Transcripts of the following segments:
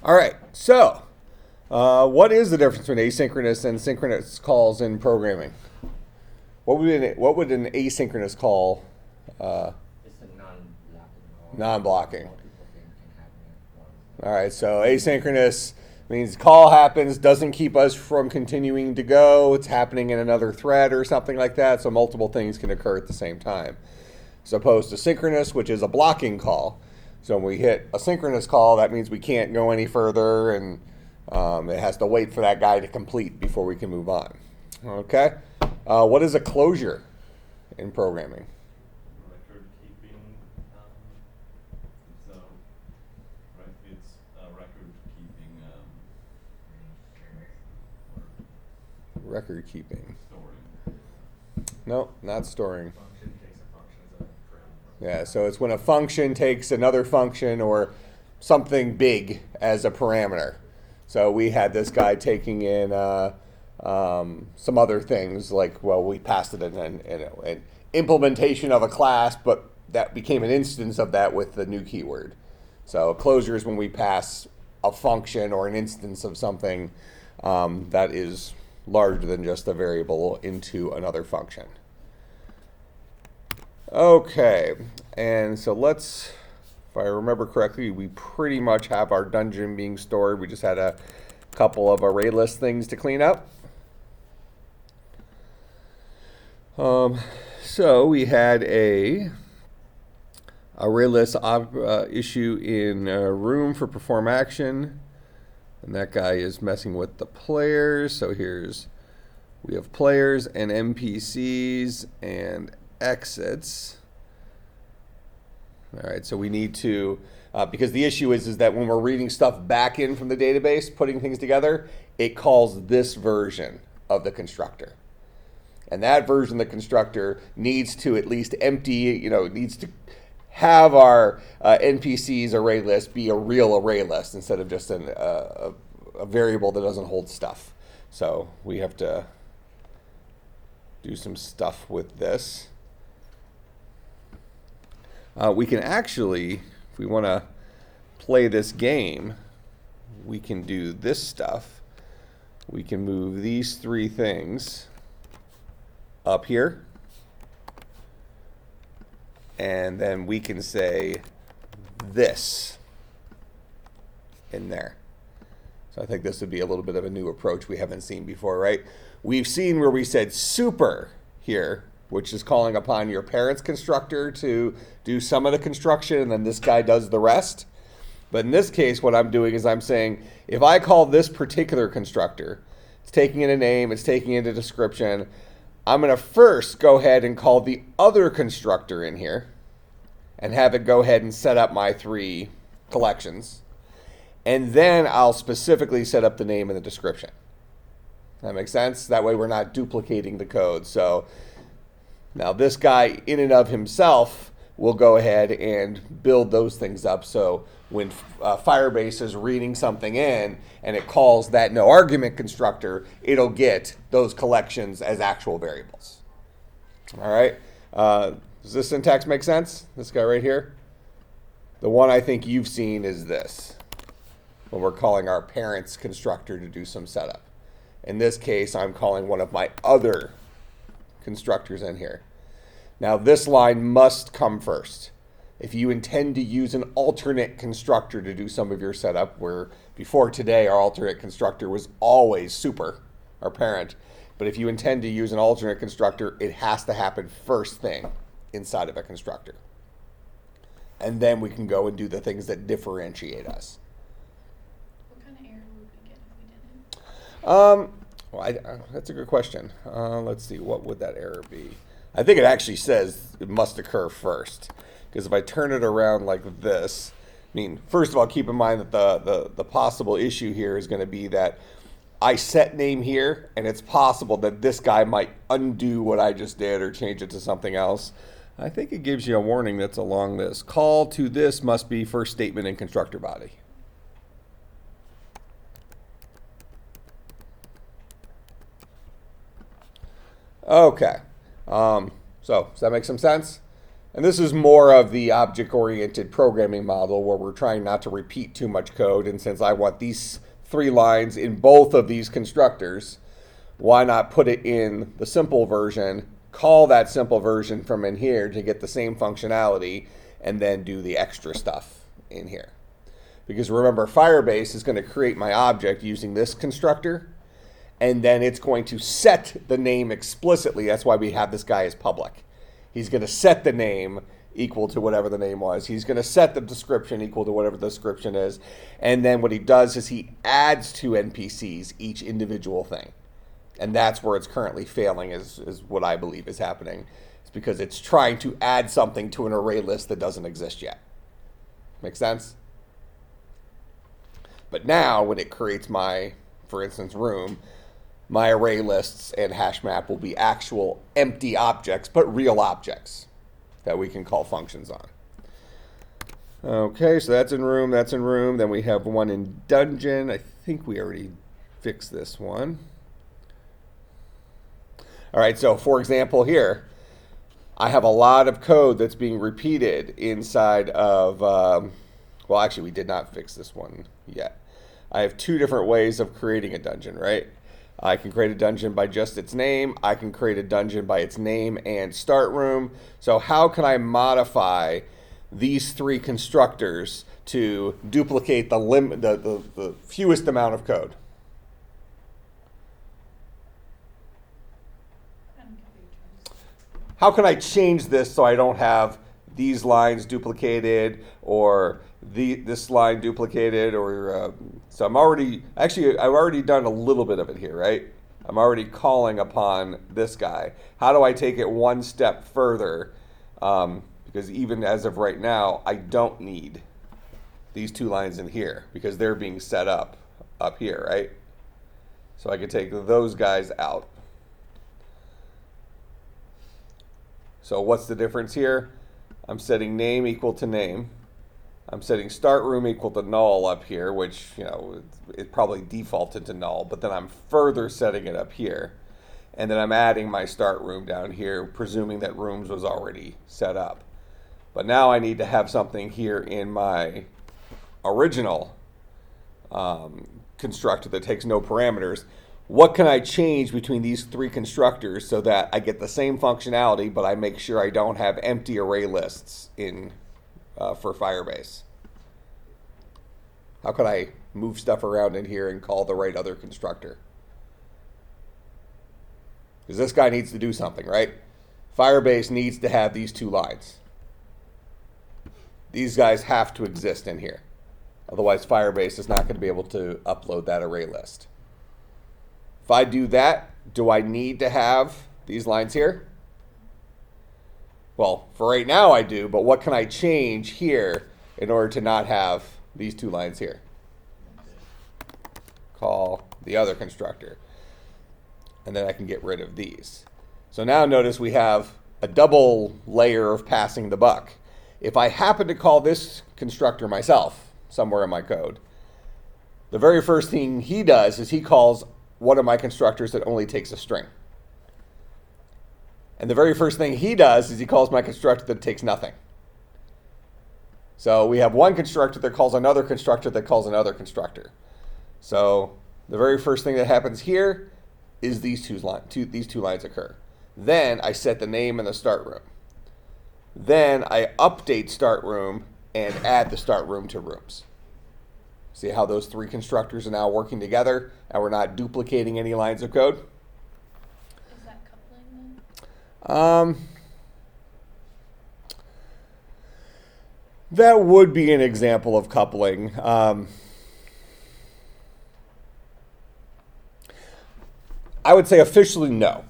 All right, so what is the difference between asynchronous and synchronous calls in programming? What would an asynchronous call? It's a non-blocking call. Non-blocking. Multiple things can happen at once. All right, so asynchronous means call happens, doesn't keep us from continuing to go. It's happening in another thread or something like that, so multiple things can occur at the same time. As opposed to synchronous, which is a blocking call. So when we hit a synchronous call, that means we can't go any further, and it has to wait for that guy to complete before we can move on. Okay? What is a closure in programming? Record keeping. It's record keeping. Record keeping. Storing. No, not storing. Function takes a function as a parameter. Yeah, so it's when a function takes another function or something big as a parameter. So we had this guy taking in some other things, like, well, we passed it an implementation of a class, but that became an instance of that with the new keyword. So a closure is when we pass a function or an instance of something that is larger than just a variable into another function. Okay, and so let's, if I remember correctly, we pretty much have our dungeon being stored. We just had a couple of ArrayList things to clean up. So we had a ArrayList issue in room for perform action, and that guy is messing with the players. So we have players and NPCs and exits. All right, so we need to, because the issue is that when we're reading stuff back in from the database, putting things together, it calls this version of the constructor. And that version of the constructor needs to at least empty, needs to have our NPCs array list be a real array list instead of just a variable that doesn't hold stuff. So we have to do some stuff with this. We can actually, if we want to play this game, we can do this stuff. We can move these three things up here, and then we can say this in there. So I think this would be a little bit of a new approach we haven't seen before, right? We've seen where we said super here, which is calling upon your parent's constructor to do some of the construction, and then this guy does the rest. But in this case, what I'm doing is I'm saying, if I call this particular constructor, it's taking in a name, it's taking in a description, I'm going to first go ahead and call the other constructor in here and have it go ahead and set up my three collections. And then I'll specifically set up the name and the description. That makes sense? That way we're not duplicating the code. So now this guy in and of himself will go ahead and build those things up. So when Firebase is reading something in and it calls that no argument constructor, it'll get those collections as actual variables. All right. Does this syntax make sense? This guy right here? The one I think you've seen is this, when we're calling our parent's constructor to do some setup. In this case, I'm calling one of my other constructors in here. Now this line must come first. If you intend to use an alternate constructor to do some of your setup, where before today our alternate constructor was always super, our parent, but if you intend to use an alternate constructor, it has to happen first thing inside of a constructor. And then we can go and do the things that differentiate us. What kind of error would we get if we didn't? Well, that's a good question. Let's see, what would that error be? I think it actually says it must occur first. Because if I turn it around like this, I mean, first of all, keep in mind that the possible issue here is going to be that I set name here, and it's possible that this guy might undo what I just did or change it to something else. I think it gives you a warning that's along this. Call to this must be first statement in constructor body. Okay. So does that make some sense? And this is more of the object-oriented programming model where we're trying not to repeat too much code. And since I want these 3 lines in both of these constructors, why not put it in the simple version, call that simple version from in here to get the same functionality, and then do the extra stuff in here. Because remember, Firebase is going to create my object using this constructor, and then it's going to set the name explicitly. That's why we have this guy as public. He's going to set the name equal to whatever the name was. He's going to set the description equal to whatever the description is. And then what he does is he adds to NPCs each individual thing. And that's where it's currently failing, is what I believe is happening. It's because it's trying to add something to an array list that doesn't exist yet. Make sense? But now when it creates my, for instance, room, my array lists and hash map will be actual empty objects, but real objects that we can call functions on. Okay, so that's in room, that's in room. Then we have one in dungeon. I think we already fixed this one. All right, so for example here, I have a lot of code that's being repeated inside of, well, actually we did not fix this one yet. I have 2 different ways of creating a dungeon, right? I can create a dungeon by just its name. I can create a dungeon by its name and start room. So how can I modify these 3 constructors to duplicate the fewest amount of code? How can I change this so I don't have these lines duplicated or this line duplicated, or so I'm already, actually I've already done a little bit of it here, right? I'm already calling upon this guy. How do I take it one step further? Because even as of right now, I don't need these 2 lines in here because they're being set up here, right? So I could take those guys out. So what's the difference here? I'm setting name equal to name. I'm setting start room equal to null up here, which, you know, it probably defaulted to null, but then I'm further setting it up here. And then I'm adding my start room down here, presuming that rooms was already set up. But now I need to have something here in my original constructor that takes no parameters. What can I change between these 3 constructors so that I get the same functionality, but I make sure I don't have empty array lists in for Firebase? How can I move stuff around in here and call the right other constructor? Because this guy needs to do something, right? Firebase needs to have these 2 lines. These guys have to exist in here. Otherwise, Firebase is not going to be able to upload that array list. If I do that, do I need to have these lines here? Well, for right now I do, but what can I change here in order to not have these 2 lines here? Call the other constructor. And then I can get rid of these. So now notice we have a double layer of passing the buck. If I happen to call this constructor myself somewhere in my code, the very first thing he does is he calls one of my constructors that only takes a string. And the very first thing he does is he calls my constructor that takes nothing. So we have one constructor that calls another constructor that calls another constructor. So the very first thing that happens here is these two lines occur. Then I set the name in the start room. Then I update start room and add the start room to rooms. See how those 3 constructors are now working together and we're not duplicating any lines of code? Is that coupling then? That would be an example of coupling. I would say officially no,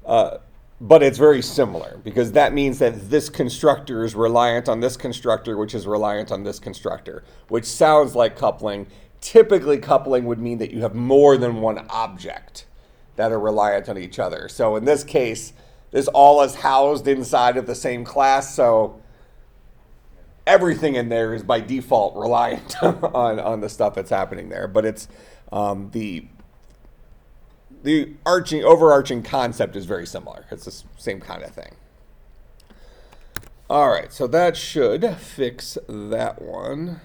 but it's very similar because that means that this constructor is reliant on this constructor, which is reliant on this constructor, which sounds like coupling. Typically, coupling would mean that you have more than one object that are reliant on each other. So in this case, this all is housed inside of the same class, so everything in there is by default reliant on the stuff that's happening there. But it's the overarching concept is very similar. It's the same kind of thing. All right, so that should fix that one.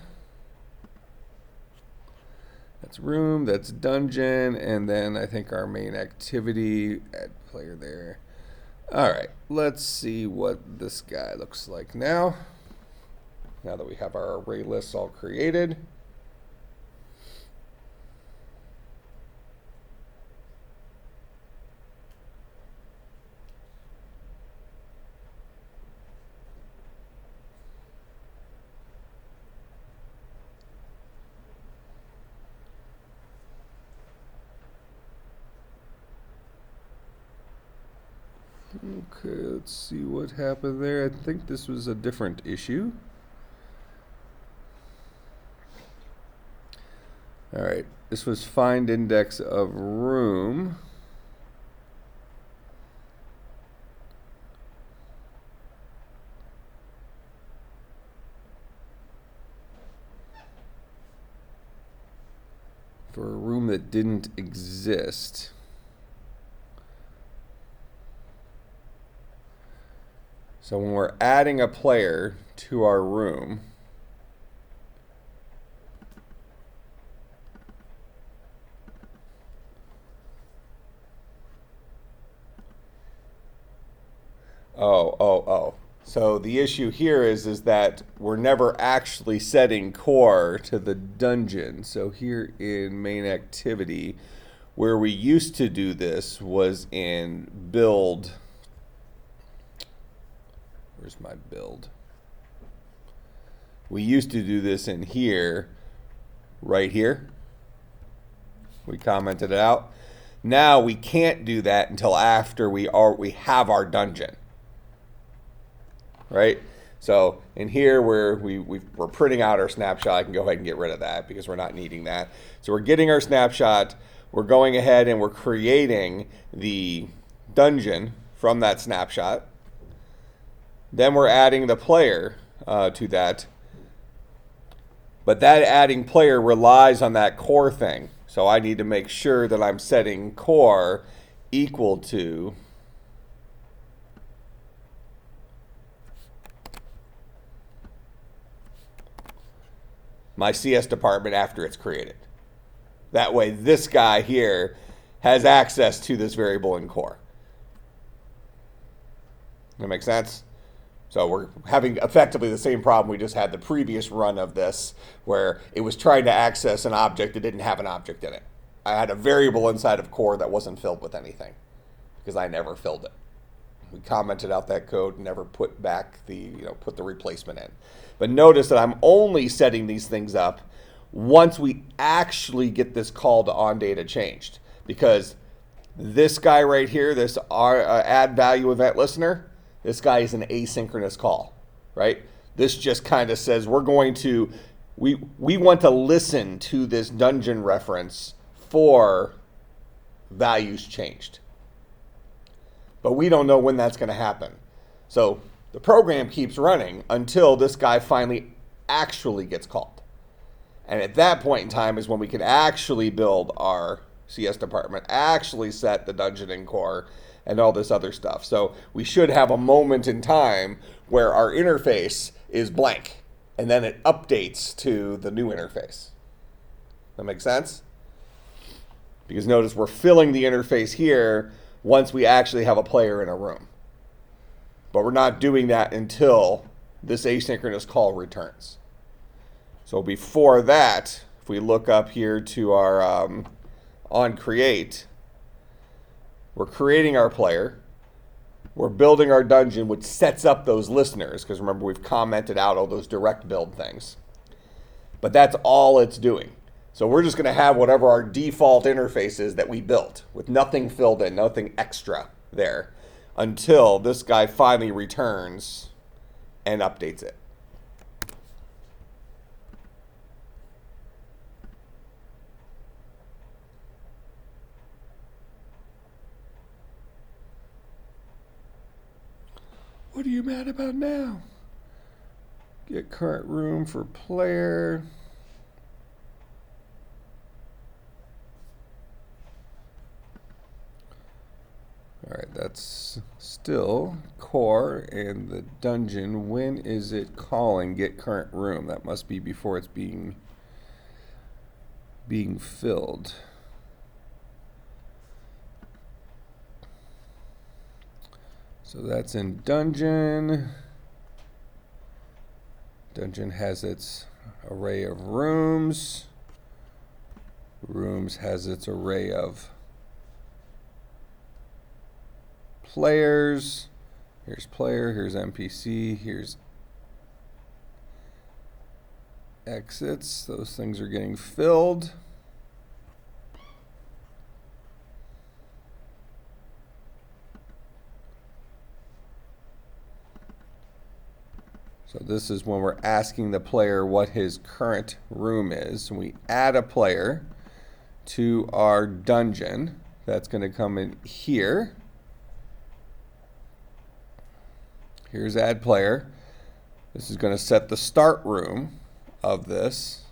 That's room, that's dungeon, and then I think our main activity, add player there. All right, let's see what this guy looks like now. Now that we have our array lists all created. Okay, let's see what happened there. I think this was a different issue. All right, this was find index of room. For a room that didn't exist. So when we're adding a player to our room, So the issue here is that we're never actually setting core to the dungeon. So here in main activity, where we used to do this was in build. Where's my build? We used to do this in here, right here. We commented it out. Now we can't do that until after we have our dungeon. Right? So in here where we're printing out our snapshot, I can go ahead and get rid of that because we're not needing that. So we're getting our snapshot, we're going ahead and we're creating the dungeon from that snapshot. Then we're adding the player to that. But that adding player relies on that core thing. So I need to make sure that I'm setting core equal to my CS department after it's created. That way this guy here has access to this variable in core. That make sense? So we're having effectively the same problem we just had the previous run of this, where it was trying to access an object that didn't have an object in it. I had a variable inside of core that wasn't filled with anything because I never filled it. We commented out that code, never put back the, put the replacement in. But notice that I'm only setting these things up once we actually get this call to onData changed. Because this guy right here, this add value event listener, this guy is an asynchronous call, right? This just kind of says we're going to, we want to listen to this dungeon reference for values changed. But we don't know when that's going to happen. So the program keeps running until this guy finally actually gets called. And at that point in time is when we can actually build our CS department, actually set the dungeon in core and all this other stuff. So we should have a moment in time where our interface is blank and then it updates to the new interface. That makes sense? Because notice we're filling the interface here once we actually have a player in a room. But we're not doing that until this asynchronous call returns. So before that, if we look up here to our onCreate, we're creating our player. We're building our dungeon, which sets up those listeners, because remember we've commented out all those direct build things. But that's all it's doing. So we're just going to have whatever our default interface is that we built, with nothing filled in, nothing extra there, until this guy finally returns and updates it. What are you mad about now? Get current room for player. All right, that's still core, and the dungeon, when is it calling get current room? That must be before it's being filled. So that's in dungeon. Dungeon has its array of rooms. Rooms has its array of players. Here's player, here's NPC, here's exits. Those things are getting filled. So this is when we're asking the player what his current room is. We add a player to our dungeon. That's going to come in here. Here's add player. This is going to set the start room of this.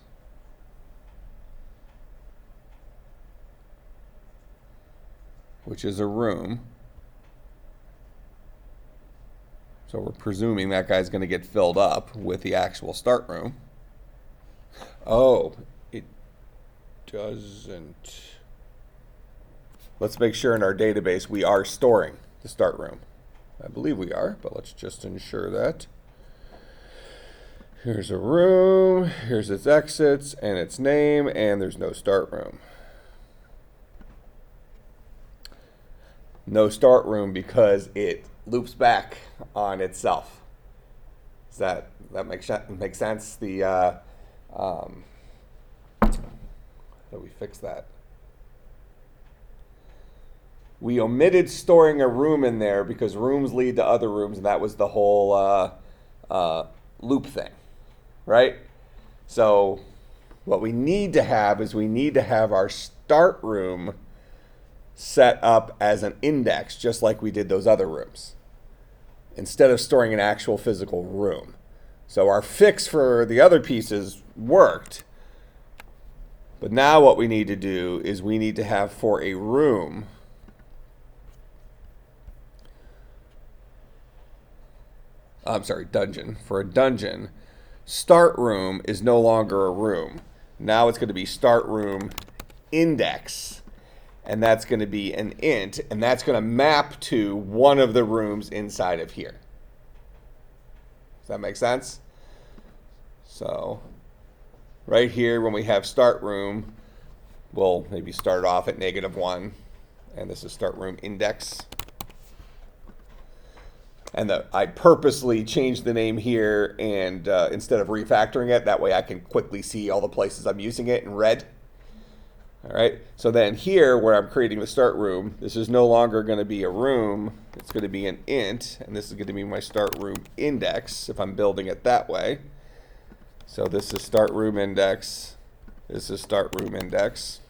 Which is a room. So we're presuming that guy's going to get filled up with the actual start room. Oh, it doesn't. Let's make sure in our database we are storing the start room. I believe we are, but let's just ensure that. Here's a room, here's its exits and its name, and there's no start room. No start room because it loops back on itself. Does that make sense? That we fix that. We omitted storing a room in there because rooms lead to other rooms, and that was the whole loop thing, right? So what we need to have is we need to have our start room set up as an index, just like we did those other rooms, instead of storing an actual physical room. So our fix for the other pieces worked, but now what we need to do is we need to have for a room dungeon. For a dungeon, start room is no longer a room. Now it's going to be start room index, and that's going to be an int, and that's going to map to one of the rooms inside of here. Does that make sense? So right here, when we have start room, we'll maybe start off at -1, and this is start room index. And I purposely changed the name here, and instead of refactoring it, that way I can quickly see all the places I'm using it in red. All right, so then here where I'm creating the start room, this is no longer going to be a room, it's going to be an int, and this is going to be my start room index if I'm building it that way. So this is start room index, this is start room index.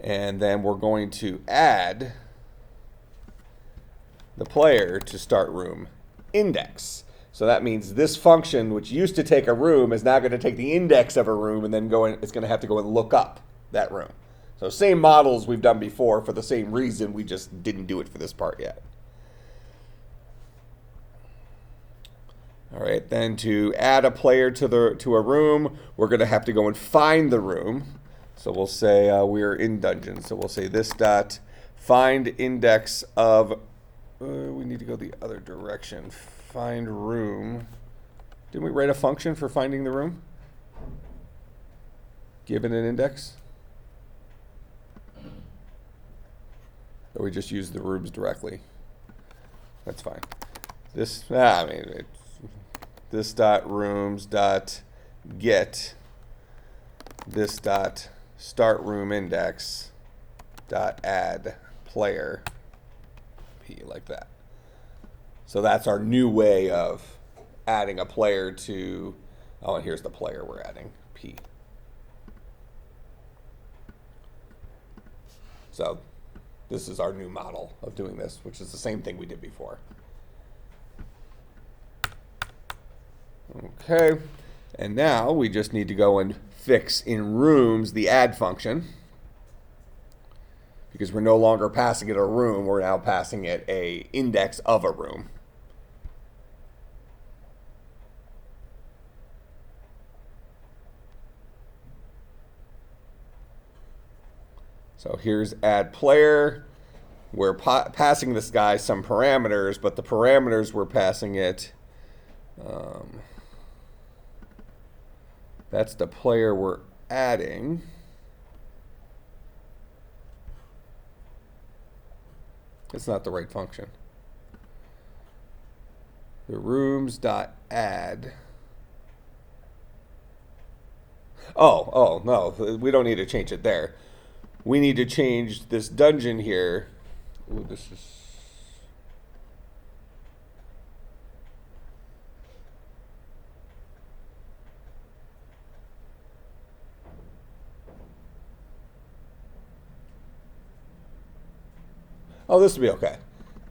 And then we're going to add the player to start room index. So that means this function, which used to take a room, is now going to take the index of a room and then it's going to have to go and look up that room. So same models we've done before for the same reason, we just didn't do it for this part yet. All right, then to add a player to a room, we're going to have to go and find the room. So we'll say we're in dungeon. So we'll say this dot find index of we need to go the other direction. Find room. Didn't we write a function for finding the room? Given an index? Or we just use the rooms directly? That's fine. This, this dot rooms dot get this dot start room index dot add player. Like that. So that's our new way of adding a player to, oh, and here's the player we're adding, P. So this is our new model of doing this, which is the same thing we did before. Okay, and now we just need to go and fix in rooms the add function. because we're no longer passing it a room, we're now passing it a index of a room. So here's add player. We're passing this guy some parameters, but the parameters we're passing it, that's the player we're adding. It's not the right function. The rooms.add. Oh, no, we don't need to change it there. We need to change this dungeon here. Ooh, this is... Oh, this would be okay.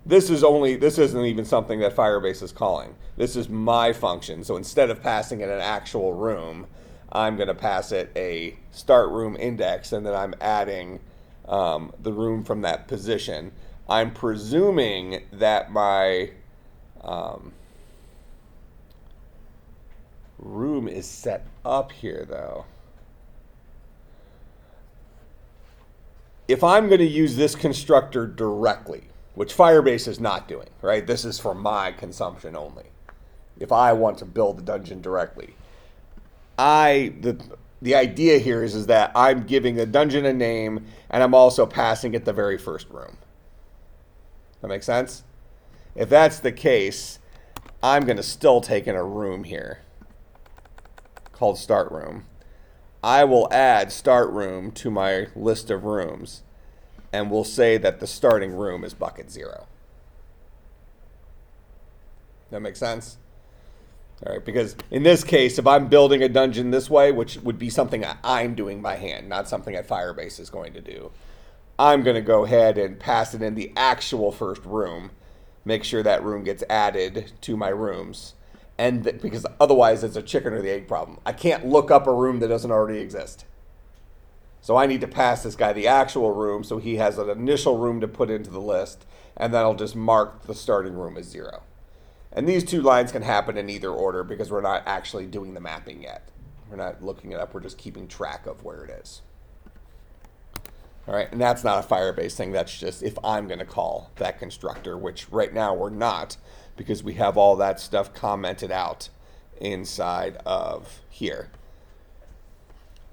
This isn't even something that Firebase is calling. This is my function. So instead of passing it an actual room, I'm going to pass it a StartRoomIndex, and then I'm adding the room from that position. I'm presuming that my room is set up here, though. If I'm going to use this constructor directly, which Firebase is not doing, right? This is for my consumption only. If I want to build the dungeon directly, the idea here is that I'm giving the dungeon a name, and I'm also passing it the very first room. That make sense? If that's the case, I'm going to still take in a room here called start room. I will add start room to my list of rooms, and we'll say that the starting room is bucket 0. That makes sense? All right, because in this case, if I'm building a dungeon this way, which would be something I'm doing by hand, not something that Firebase is going to do, I'm going to go ahead and pass it in the actual first room, make sure that room gets added to my rooms, and because otherwise it's a chicken or the egg problem. I can't look up a room that doesn't already exist. So I need to pass this guy the actual room so he has an initial room to put into the list, and then I'll just mark the starting room as 0. And these two lines can happen in either order because we're not actually doing the mapping yet. We're not looking it up, we're just keeping track of where it is. All right, and that's not a Firebase thing, that's just if I'm gonna call that constructor, which right now we're not because we have all that stuff commented out inside of here.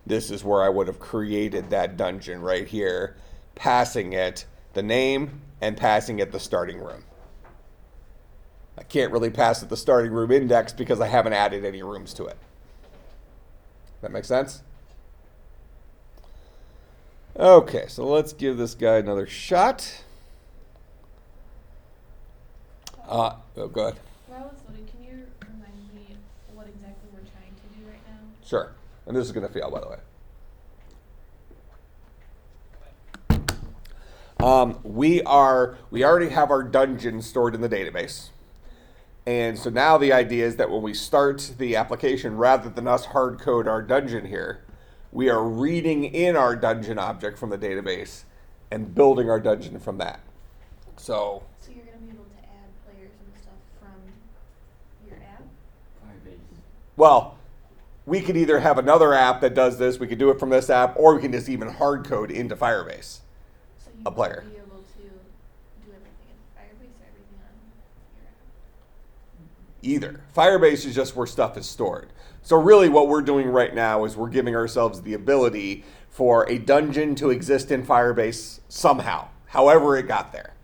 This is where I would have created that dungeon right here, passing it the name and passing it the starting room. I can't really pass it the starting room index because I haven't added any rooms to it. That make sense? Okay, so let's give this guy another shot. Oh, go ahead. While I was loading, can you remind me what exactly we're trying to do right now? Sure. And this is going to fail, by the way. We already have our dungeon stored in the database. And so now the idea is that when we start the application, rather than us hard code our dungeon here, we are reading in our dungeon object from the database and building our dungeon from that. So you're going to be able to add players and stuff from your app? Firebase. well, we could either have another app that does this, we could do it from this app, or we can just even hard code into Firebase. So you A player. will be able to do everything in Firebase or everything on your app? Either. Firebase is just where stuff is stored. So really what we're doing right now is we're giving ourselves the ability for a dungeon to exist in Firebase somehow, however it got there.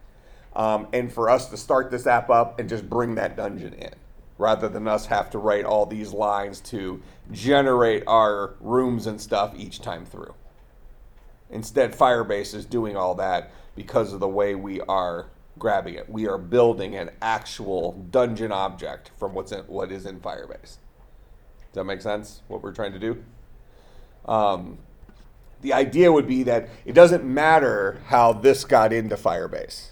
And for us to start this app up and just bring that dungeon in, rather than us have to write all these lines to generate our rooms and stuff each time through. Instead, Firebase is doing all that because of the way we are grabbing it. We are building an actual dungeon object from what is in Firebase. Does that make sense, what we're trying to do? The idea would be that it doesn't matter how this got into Firebase.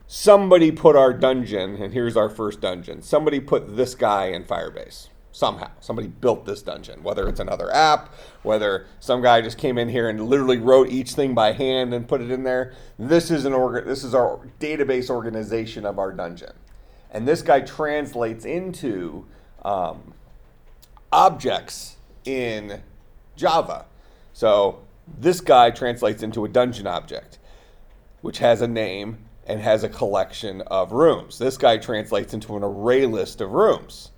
Somebody put our dungeon, and here's our first dungeon. Somebody put this guy in Firebase. somehow. Somebody built this dungeon, whether it's another app, whether some guy just came in here and literally wrote each thing by hand and put it in there. This is our database organization of our dungeon. And this guy translates into objects in Java. So this guy translates into a dungeon object, which has a name and has a collection of rooms. This guy translates into an array list of rooms.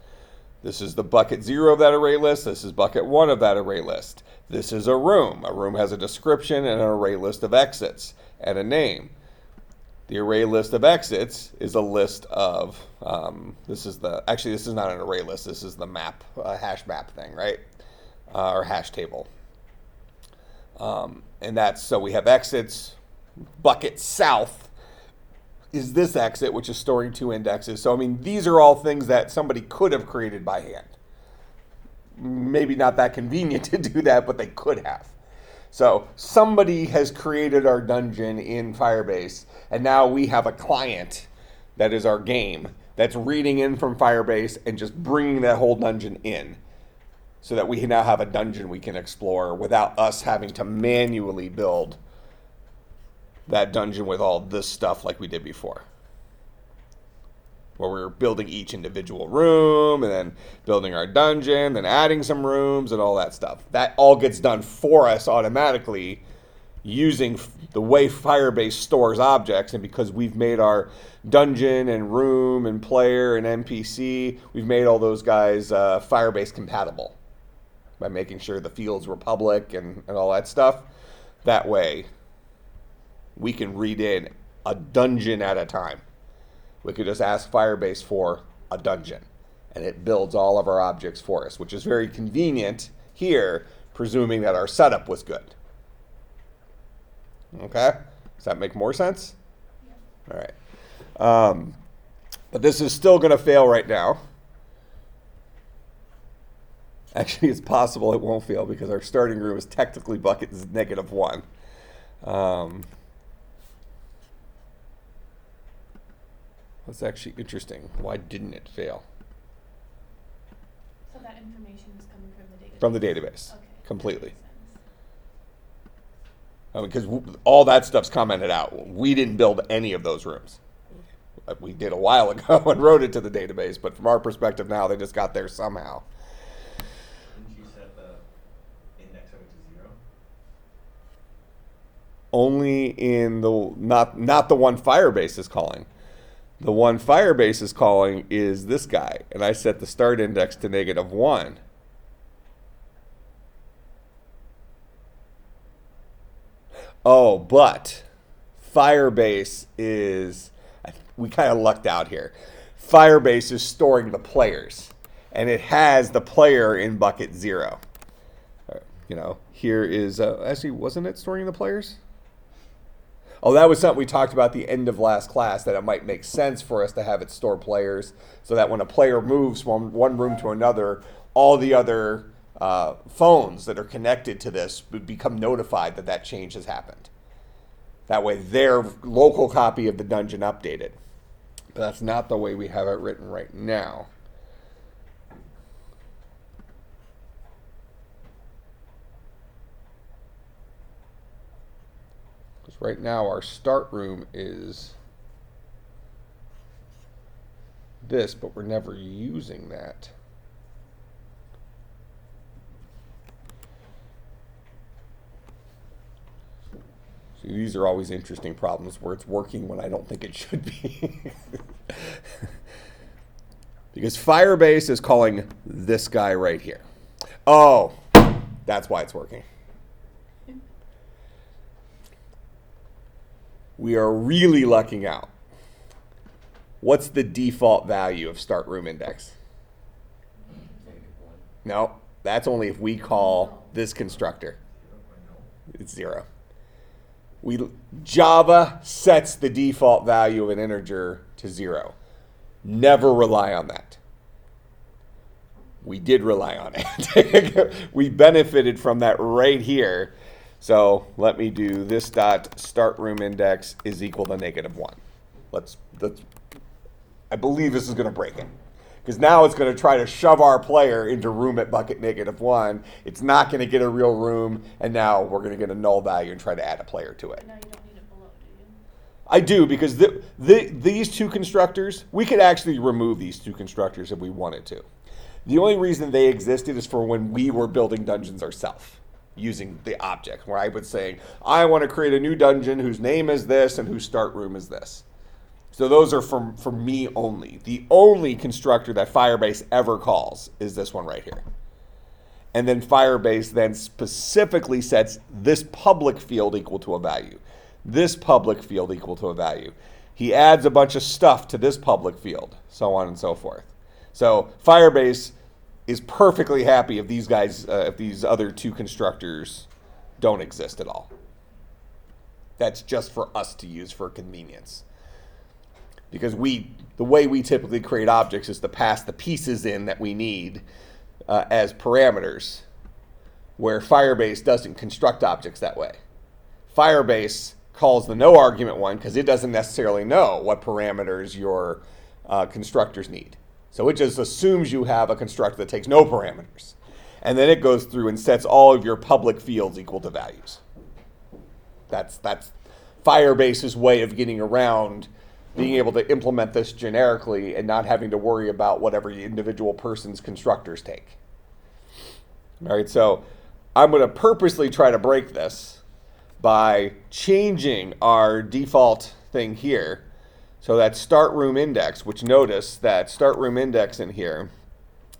This is the bucket 0 of that array list. This is bucket 1 of that array list. This is a room. A room has a description and an array list of exits and a name. The array list of exits is a list of, this is not an array list. This is the map, hash map thing, right? Or hash table. And that's, so we have exits. Bucket south is this exit, which is storing 2 indexes. So, I mean, these are all things that somebody could have created by hand. Maybe not that convenient to do that, but they could have. So somebody has created our dungeon in Firebase, and now we have a client that is our game that's reading in from Firebase and just bringing that whole dungeon in, so that we now have a dungeon we can explore without us having to manually build that dungeon with all this stuff like we did before, where we were building each individual room and then building our dungeon, then adding some rooms and all that stuff. That all gets done for us automatically using the way Firebase stores objects. And because we've made our dungeon and room and player and NPC, we've made all those guys Firebase compatible by making sure the fields were public and all that stuff. That way we can read in a dungeon at a time. We could just ask Firebase for a dungeon, and it builds all of our objects for us, which is very convenient here, presuming that our setup was good. Okay? Does that make more sense? Yeah. All right. But this is still going to fail right now. Actually, it's possible it won't fail because our starting room is technically bucket -1. That's actually interesting. Why didn't it fail? So that information is coming from the database? From the database, Okay. completely. That makes sense. Because all that stuff's commented out. We didn't build any of those rooms. We did a while ago and wrote it to the database, but from our perspective now, they just got there somehow. Didn't you set the index of it to 0? Only in the, not the one Firebase is calling. The one Firebase is calling is this guy, and I set the start index to -1. Oh, but Firebase is, we kind of lucked out here. Firebase is storing the players, and it has the player in bucket 0. You know, here is, actually, wasn't it storing the players? Oh, that was something we talked about at the end of last class, that it might make sense for us to have it store players so that when a player moves from one room to another, all the other phones that are connected to this would become notified that that change has happened. That way their local copy of the dungeon updated. But that's not the way we have it written right now. Right now, our start room is this, but we're never using that. See, these are always interesting problems where it's working when I don't think it should be. Because Firebase is calling this guy right here. Oh, that's why it's working. We are really lucking out. What's the default value of StartRoomIndex? -1. No, that's only if we call this constructor. It's 0. Java sets the default value of an integer to 0. Never rely on that. We did rely on it. We benefited from that right here. So let me do this dot StartRoomIndex is equal to -1. Let's I believe this is going to break it, Because now it's going to try to shove our player into room at bucket -1. It's not going to get a real room, and now we're going to get a null value and try to add a player to it. But now you don't need it below, do you? I do, because these two constructors, we could actually remove these two constructors if we wanted to. The only reason they existed is for when we were building dungeons ourselves, using the object, where I would say, I want to create a new dungeon whose name is this and whose start room is this. So those are for me only. The only constructor that Firebase ever calls is this one right here. And then Firebase then specifically sets this public field equal to a value, this public field equal to a value. He adds a bunch of stuff to this public field, so on and so forth. So Firebase is perfectly happy if these guys, if these other two constructors don't exist at all. That's just for us to use for convenience. Because the way we typically create objects is to pass the pieces in that we need as parameters, where Firebase doesn't construct objects that way. Firebase calls the no argument one because it doesn't necessarily know what parameters your constructors need. So it just assumes you have a constructor that takes no parameters. And then it goes through and sets all of your public fields equal to values. That's Firebase's way of getting around being able to implement this generically and not having to worry about what every individual person's constructors take. All right, so I'm going to purposely try to break this by changing our default thing here. So that StartRoomIndex, which notice that StartRoomIndex in here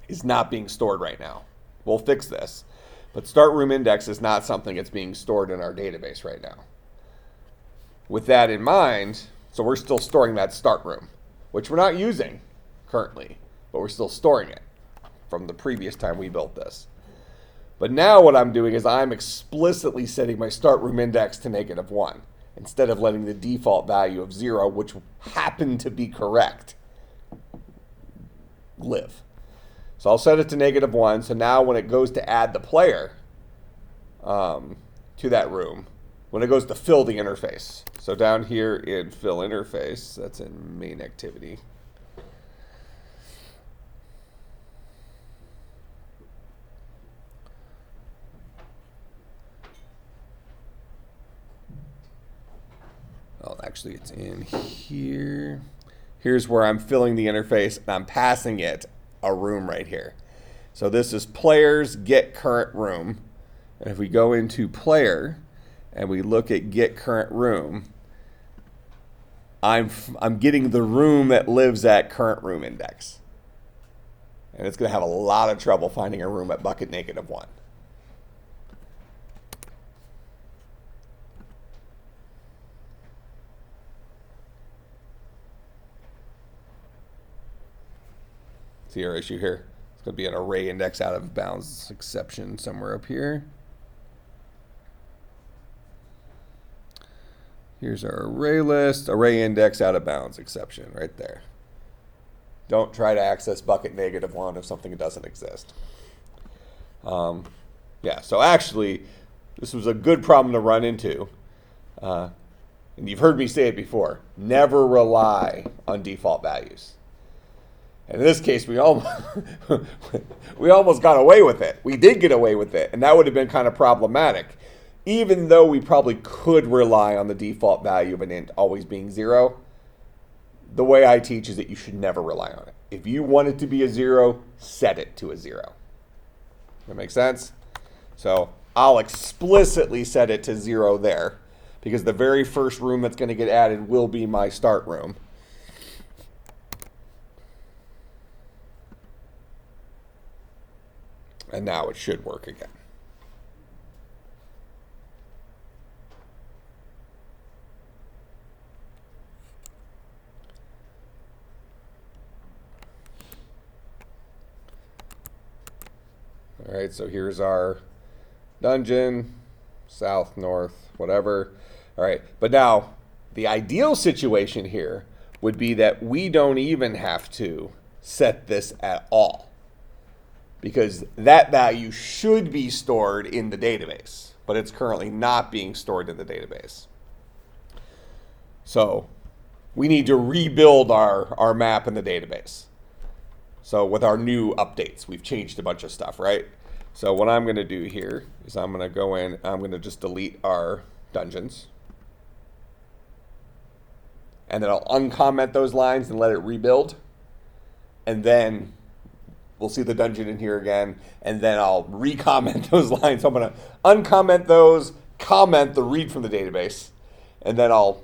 is not being stored right now. We'll fix this. But StartRoomIndex is not something that's being stored in our database right now. With that in mind, so we're still storing that start room, which we're not using currently, but we're still storing it from the previous time we built this. But now what I'm doing is I'm explicitly setting my start room index to -1 instead of letting the default value of 0, which happened to be correct, live. So I'll set it to -1. So now when it goes to add the player to that room, when it goes to fill the interface. So down here in fill interface, that's in main activity. Well, actually it's in here. Here's where I'm filling the interface and I'm passing it a room right here. So this is players get current room. And if we go into player and we look at get current room, I'm getting the room that lives at current room index. And it's going to have a lot of trouble finding a room at bucket -1. See our issue here? It's going to be an array index out of bounds exception somewhere up here. Here's our array list, array index out of bounds exception right there. Don't try to access bucket -1 if something doesn't exist. Yeah, so actually, this was a good problem to run into. And you've heard me say it before, never rely on default values. And in this case, we almost got away with it. We did get away with it, and that would have been kind of problematic. Even though we probably could rely on the default value of an int always being 0, the way I teach is that you should never rely on it. If you want it to be a 0, set it to a 0. That make sense? So I'll explicitly set it to 0 there, because the very first room that's going to get added will be my start room. And now it should work again. All right, so here's our dungeon, south, north, whatever. All right, but now the ideal situation here would be that we don't even have to set this at all, because that value should be stored in the database, but it's currently not being stored in the database. So we need to rebuild our map in the database. So with our new updates, we've changed a bunch of stuff, right? So what I'm going to do here is I'm going to go in, I'm going to just delete our dungeons. And then I'll uncomment those lines and let it rebuild. And then we'll see the dungeon in here again. And then I'll recomment those lines. So I'm going to uncomment those, comment the read from the database. And then I'll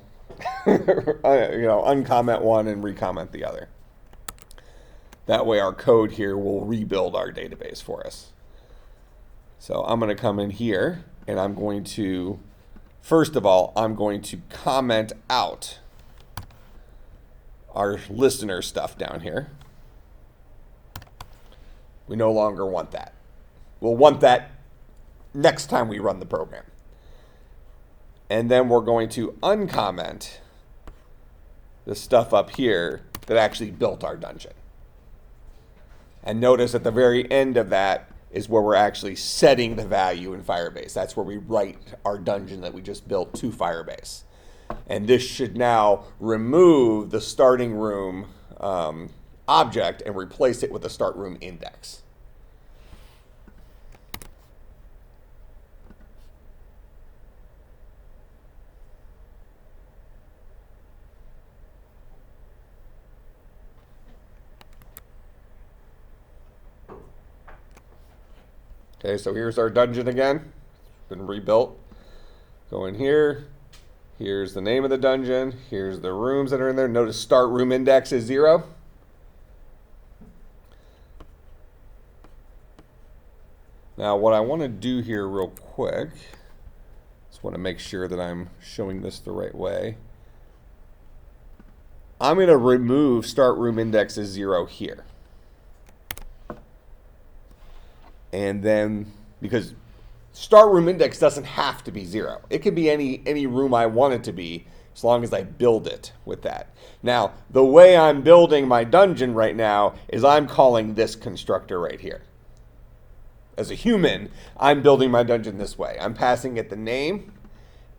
uncomment one and recomment the other. That way our code here will rebuild our database for us. So I'm going to come in here and I'm going to, first of all, I'm going to comment out our listener stuff down here. We no longer want that. We'll want that next time we run the program. And then we're going to uncomment the stuff up here that actually built our dungeon. And notice at the very end of that is where we're actually setting the value in Firebase. That's where we write our dungeon that we just built to Firebase. And this should now remove the starting room object and replace it with a StartRoomIndex. Okay, so here's our dungeon again. It's been rebuilt. Go in here. Here's the name of the dungeon. Here's the rooms that are in there. Notice StartRoomIndex is 0. Now what I want to do here real quick, just want to make sure that I'm showing this the right way. I'm going to remove StartRoomIndex as 0 here. And then, because StartRoomIndex doesn't have to be 0. It can be any room I want it to be, as long as I build it with that. Now, the way I'm building my dungeon right now is I'm calling this constructor right here. As a human, I'm building my dungeon this way. I'm passing it the name,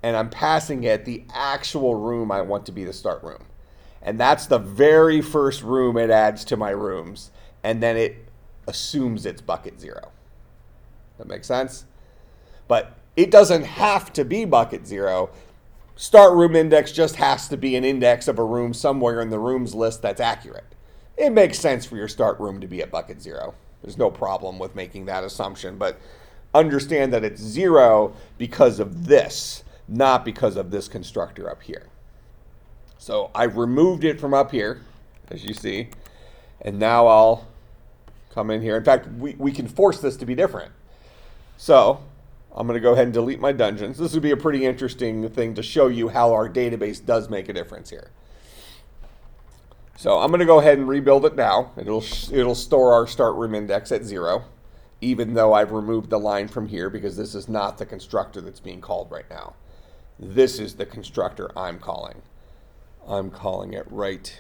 and I'm passing it the actual room I want to be the start room. And that's the very first room it adds to my rooms, and then it assumes it's bucket 0. That makes sense? But it doesn't have to be bucket 0. StartRoomIndex just has to be an index of a room somewhere in the rooms list that's accurate. It makes sense for your start room to be at bucket 0. There's no problem with making that assumption, but understand that it's 0 because of this, not because of this constructor up here. So I've removed it from up here, as you see, and now I'll come in here. In fact, we can force this to be different. So I'm going to go ahead and delete my dungeons. This would be a pretty interesting thing to show you how our database does make a difference here. So I'm going to go ahead and rebuild it now. It'll store our StartRoomIndex at 0, even though I've removed the line from here because this is not the constructor that's being called right now. This is the constructor I'm calling. I'm calling it right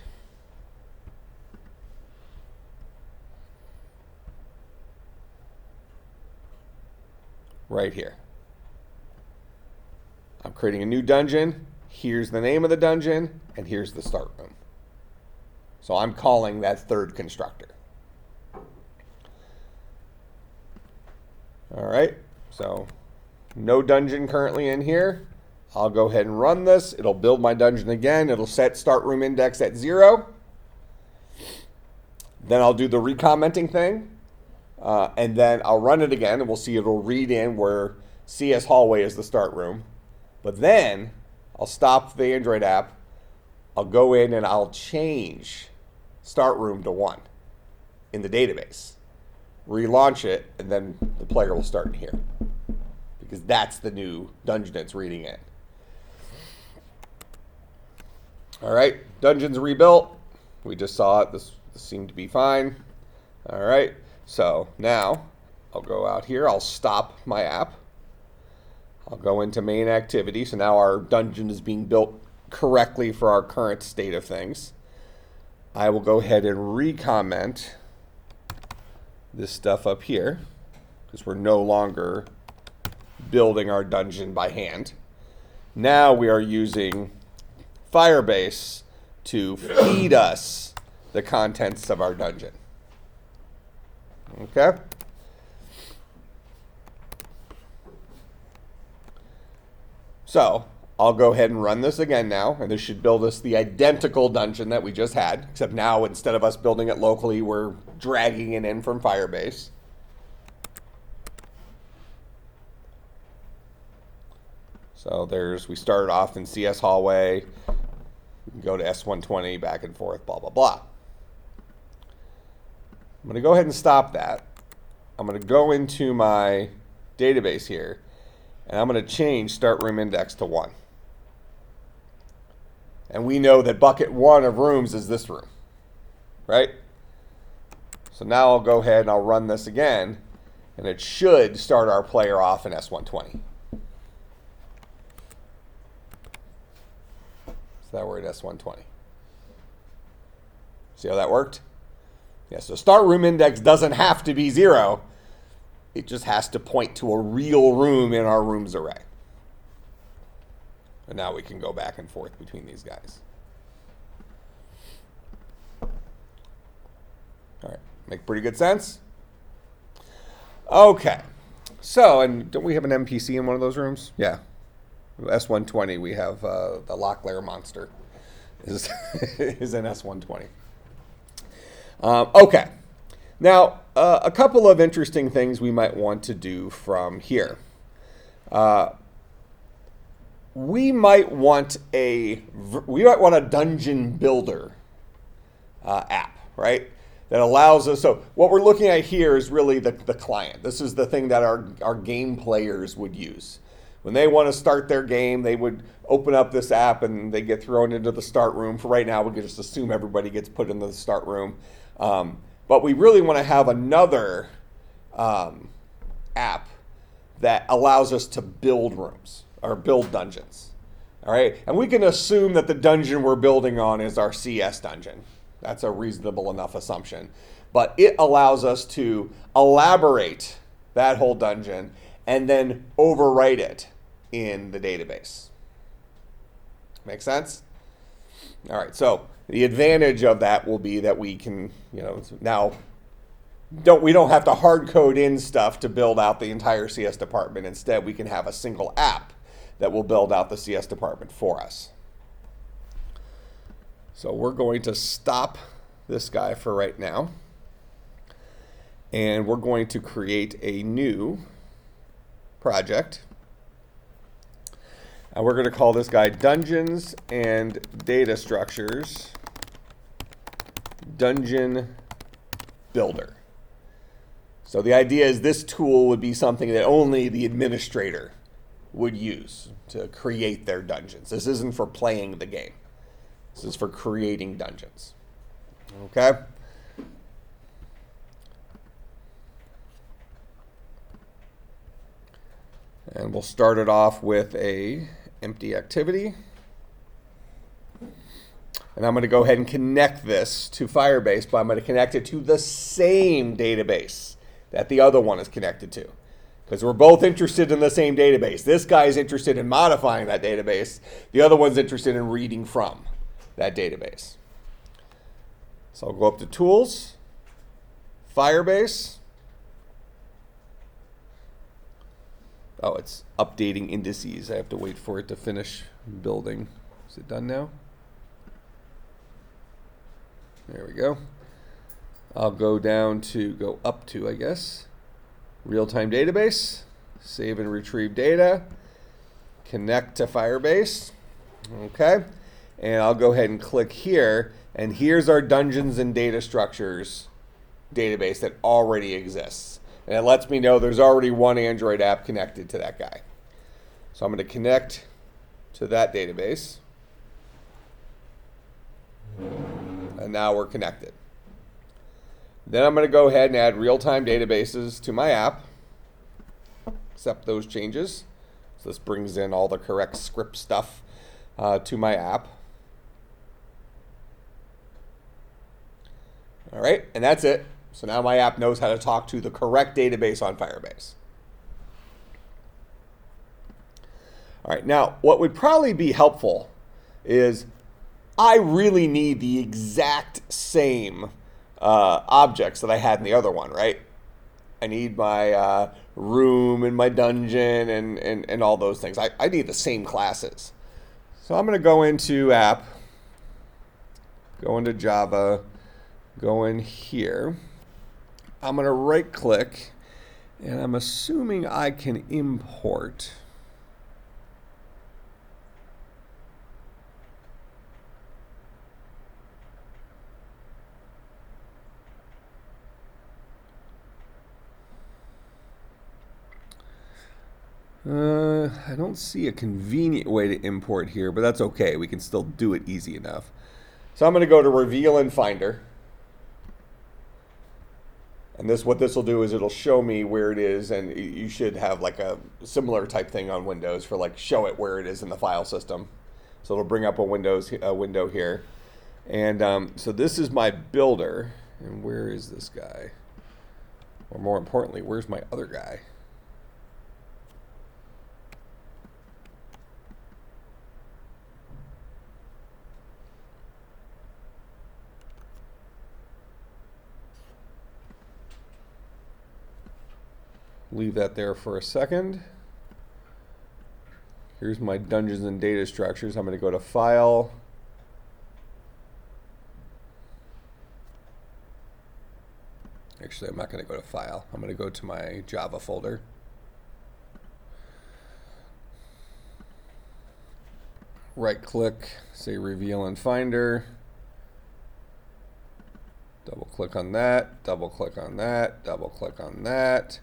here. I'm creating a new dungeon. Here's the name of the dungeon, and here's the start room. So I'm calling that third constructor. All right, so no dungeon currently in here. I'll go ahead and run this. It'll build my dungeon again. It'll set StartRoomIndex at 0. Then I'll do the recommenting thing. And then I'll run it again, and we'll see it'll read in where CS Hallway is the start room. But then I'll stop the Android app. I'll go in and I'll change start room to 1 in the database. Relaunch it, and then the player will start in here because that's the new dungeon it's reading in. All right, dungeon's rebuilt. We just saw it. This seemed to be fine. All right. So now I'll go out here, I'll stop my app. I'll go into main activity. So now our dungeon is being built correctly for our current state of things. I will go ahead and recomment this stuff up here because we're no longer building our dungeon by hand. Now we are using Firebase to feed us the contents of our dungeon. Okay. So I'll go ahead and run this again now, and this should build us the identical dungeon that we just had, except now instead of us building it locally, we're dragging it in from Firebase. So we started off in CS hallway, we can go to S120, back and forth, blah, blah, blah. I'm going to go ahead and stop that. I'm going to go into my database here, and I'm going to change StartRoomIndex to 1. And we know that bucket 1 of rooms is this room, right? So now I'll go ahead and I'll run this again, and it should start our player off in S120. So now we're at S120. See how that worked? Yeah, so StartRoomIndex doesn't have to be 0. It just has to point to a real room in our rooms array. And now we can go back and forth between these guys. All right, make pretty good sense? Okay, so, and don't we have an NPC in one of those rooms? Yeah, S120, we have the Locklear monster is, is in S120. Okay, now a couple of interesting things we might want to do from here. We might want a dungeon builder app, right? That allows us, so what we're looking at here is really the client. This is the thing that our game players would use. When they want to start their game, they would open up this app and they get thrown into the start room. For right now, we can just assume everybody gets put into the start room. But we really want to have another app that allows us to build rooms or build dungeons. All right, and we can assume that the dungeon we're building on is our CS dungeon. That's a reasonable enough assumption. But it allows us to elaborate that whole dungeon and then overwrite it in the database. Make sense? All right, so the advantage of that will be that we can, now we don't have to hard code in stuff to build out the entire CS department. Instead, we can have a single app that will build out the CS department for us. So we're going to stop this guy for right now. And we're going to create a new project. And we're going to call this guy Dungeons and Data Structures Dungeon Builder. So the idea is this tool would be something that only the administrator would use to create their dungeons. This isn't for playing the game. This is for creating dungeons. Okay? And we'll start it off with a empty activity. And I'm going to go ahead and connect this to Firebase, but I'm going to connect it to the same database that the other one is connected to. Because we're both interested in the same database. This guy is interested in modifying that database. The other one's interested in reading from that database. So I'll go up to Tools, Firebase. Oh, it's updating indices. I have to wait for it to finish building. Is it done now? There we go. I'll go up to, I guess, real-time database, save and retrieve data, connect to Firebase, okay? And I'll go ahead and click here, and here's our Dungeons and Data Structures database that already exists. And it lets me know there's already one Android app connected to that guy. So I'm going to connect to that database. And now we're connected. Then I'm going to go ahead and add real-time databases to my app. Accept those changes. So this brings in all the correct script stuff to my app. All right, and that's it. So now my app knows how to talk to the correct database on Firebase. All right, now what would probably be helpful is I really need the exact same objects that I had in the other one, right? I need my room and my dungeon and all those things. I need the same classes. So I'm going to go into app, go into Java, go in here. I'm going to right click, and I'm assuming I can import. I don't see a convenient way to import here, but that's okay. We can still do it easy enough. So I'm going to go to Reveal in Finder. And what this will do is it'll show me where it is, and you should have like a similar type thing on Windows for like show it where it is in the file system. So it'll bring up a window here. And so this is my builder. And where is this guy? Or more importantly, where's my other guy? Leave that there for a second. Here's my dungeons and data structures. I'm going to go to File. Actually, I'm not going to go to File. I'm going to go to my Java folder. Right click, say Reveal in Finder. Double click on that, double click on that, double click on that.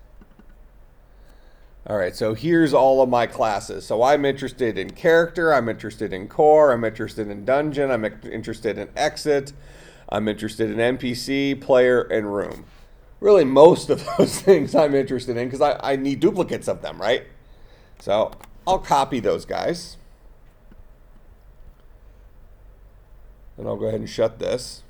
All right, so here's all of my classes. So I'm interested in character, I'm interested in core, I'm interested in dungeon, I'm interested in exit, I'm interested in NPC, player, and room. Really, most of those things I'm interested in because I need duplicates of them, right? So I'll copy those guys. And I'll go ahead and shut this.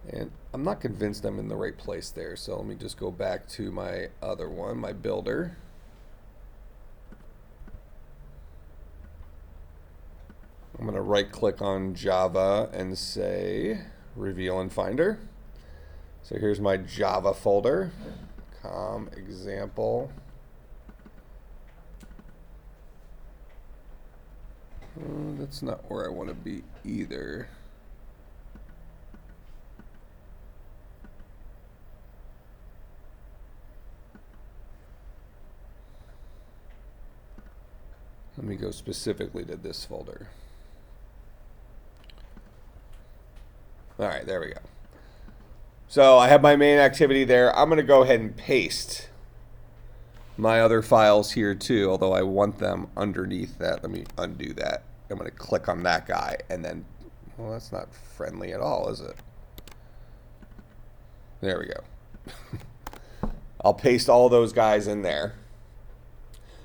And I'm not convinced I'm in the right place there, so let me just go back to my other one, my builder. I'm going to right click on Java and say Reveal in Finder. So here's my Java folder, com example. That's not where I want to be either. Let me go specifically to this folder. All right, there we go. So I have my main activity there. I'm going to go ahead and paste my other files here too, although I want them underneath that. Let me undo that. I'm going to click on that guy and then, well, that's not friendly at all, is it? There we go. I'll paste all those guys in there.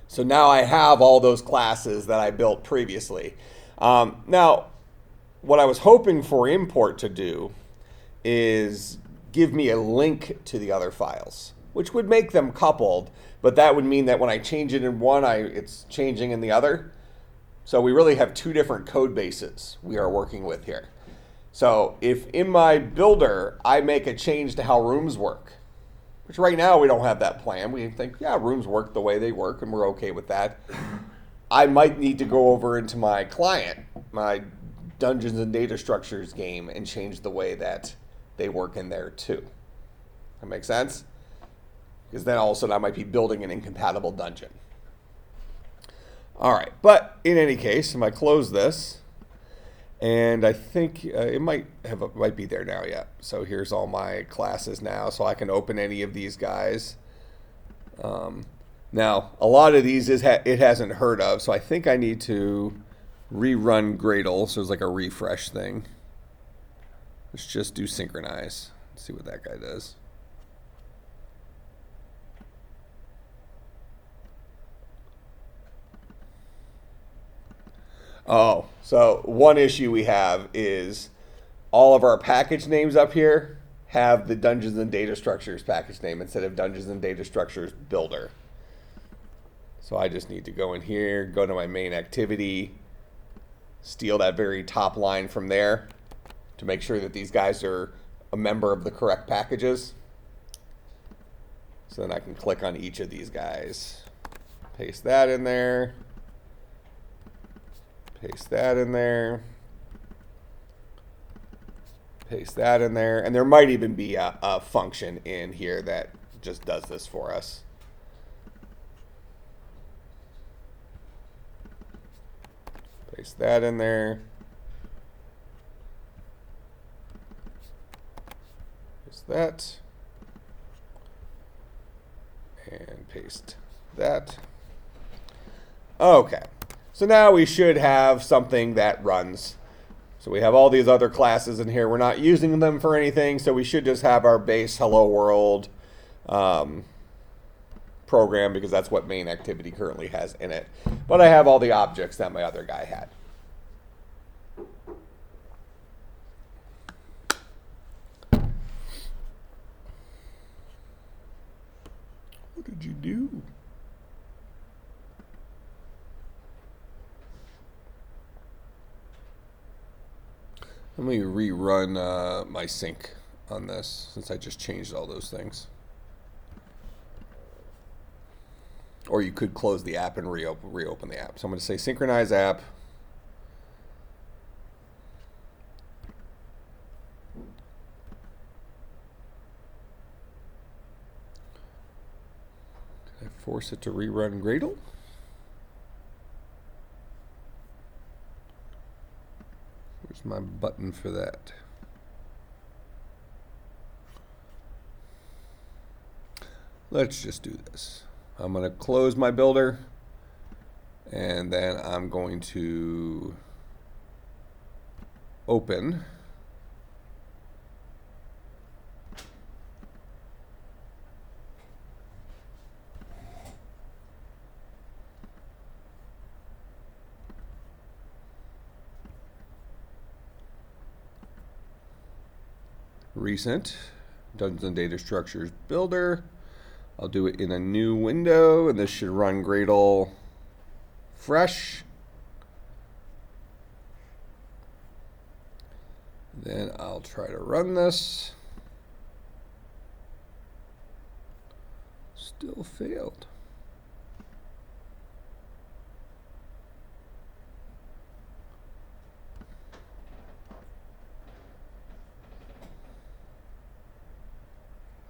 So now I have all those classes that I built previously. Now, what I was hoping for import to do is give me a link to the other files, which would make them coupled, but that would mean that when I change it in one, it's changing in the other. So we really have two different code bases we are working with here. So if in my builder, I make a change to how rooms work, which right now we don't have that plan. We think, yeah, rooms work the way they work and we're okay with that. I might need to go over into my client, my Dungeons and Data Structures game, and change the way that they work in there too. That makes sense? Because then all of a sudden I might be building an incompatible dungeon. All right, but in any case, if I close this, and I think it might be there now, yeah. So here's all my classes now, so I can open any of these guys. Now, a lot of these it hasn't heard of, so I think I need to rerun Gradle, so it's like a refresh thing. Let's just do synchronize. Let's see what that guy does. Oh, so one issue we have is all of our package names up here have the Dungeons and Data Structures package name instead of Dungeons and Data Structures Builder. So I just need to go in here, go to my main activity, steal that very top line from there to make sure that these guys are a member of the correct packages. So then I can click on each of these guys, paste that in there, paste that in there, paste that in there, and there might even be a function in here that just does this for us. Paste that in there. Paste that. And paste that. Okay, so now we should have something that runs. So we have all these other classes in here. We're not using them for anything, so we should just have our base hello world program, because that's what main activity currently has in it. But I have all the objects that my other guy had. What did you do? Let me rerun my sync on this, since I just changed all those things. Or you could close the app and reopen the app. So I'm going to say synchronize app. Can I force it to rerun Gradle? Where's my button for that? Let's just do this. I'm going to close my builder, and then I'm going to open. Recent Dungeons and Data Structures Builder. I'll do it in a new window, and this should run Gradle fresh. Then I'll try to run this. Still failed.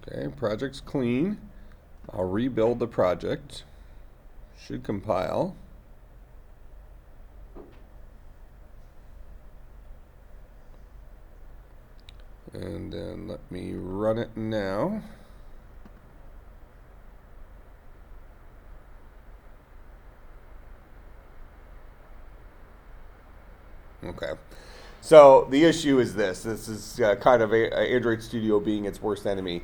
Okay, project's clean. I'll rebuild the project. Should compile. And then let me run it now. Okay. So the issue is this. This is kind of Android Studio being its worst enemy.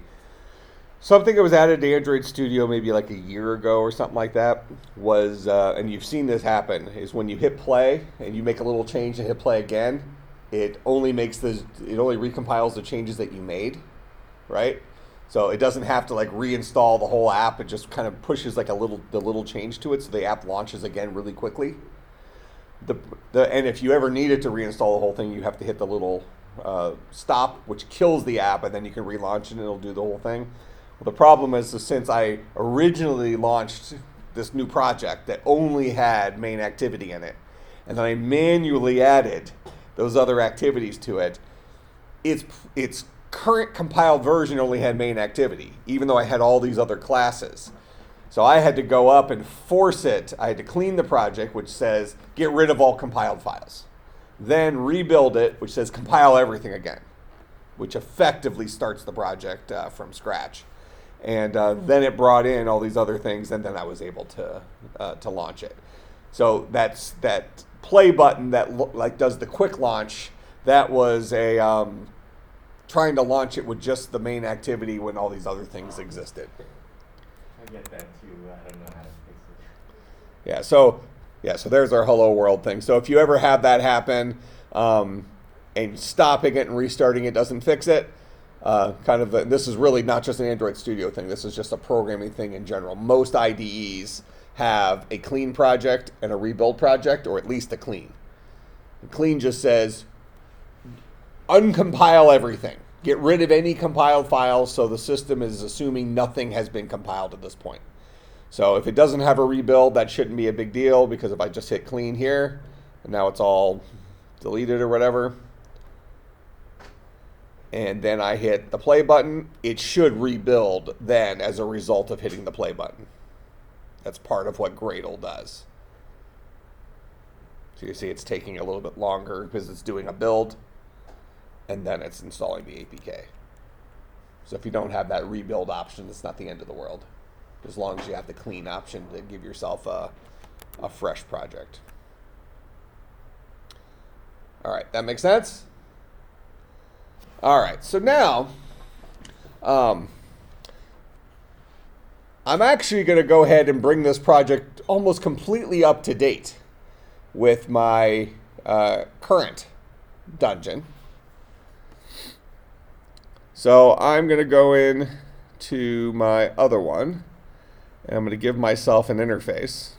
Something that was added to Android Studio maybe like a year ago or something like that was, and you've seen this happen, is when you hit play and you make a little change and hit play again, it only recompiles the changes that you made, right? So it doesn't have to like reinstall the whole app. It just kind of pushes like the little change to it, so the app launches again really quickly. And if you ever needed to reinstall the whole thing, you have to hit the little stop, which kills the app, and then you can relaunch it and it'll do the whole thing. Well, the problem is, since I originally launched this new project that only had main activity in it, and then I manually added those other activities to it, its current compiled version only had main activity, even though I had all these other classes. So I had to go up and force it. I had to clean the project, which says get rid of all compiled files. Then rebuild it, which says compile everything again, which effectively starts the project from scratch. And then it brought in all these other things, and then I was able to launch it. So that play button that does the quick launch, that was a trying to launch it with just the main activity when all these other things existed. I get that too. I don't know how to fix it. Yeah, so there's our hello world thing. So if you ever have that happen and stopping it and restarting it doesn't fix it, this is really not just an Android Studio thing. This is just a programming thing in general. Most IDEs have a clean project and a rebuild project, or at least a clean. The clean just says uncompile everything. get rid of any compiled files so the system is assuming nothing has been compiled at this point. So if it doesn't have a rebuild, that shouldn't be a big deal, because if I just hit clean here, and now it's all deleted or whatever, and then I hit the play button, it should rebuild then as a result of hitting the play button. That's part of what Gradle does. So you see it's taking a little bit longer because it's doing a build, and then it's installing the APK. So if you don't have that rebuild option, it's not the end of the world, as long as you have the clean option to give yourself a fresh project. All right, that makes sense? All right, so now I'm actually going to go ahead and bring this project almost completely up to date with my current dungeon. So I'm going to go in to my other one, and I'm going to give myself an interface.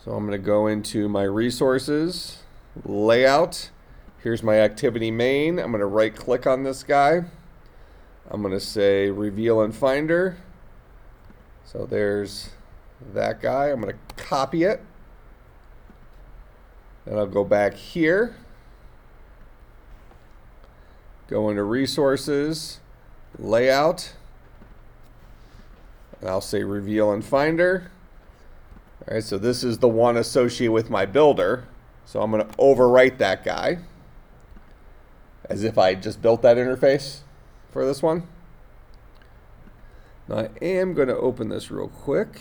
So I'm going to go into my resources, layout. Here's my activity main. I'm going to right click on this guy. I'm going to say reveal in Finder. So there's that guy. I'm going to copy it. Then I'll go back here. Go into resources, layout. And I'll say reveal in Finder. All right, so this is the one associated with my builder. So I'm going to overwrite that guy as if I just built that interface for this one. Now I am going to open this real quick,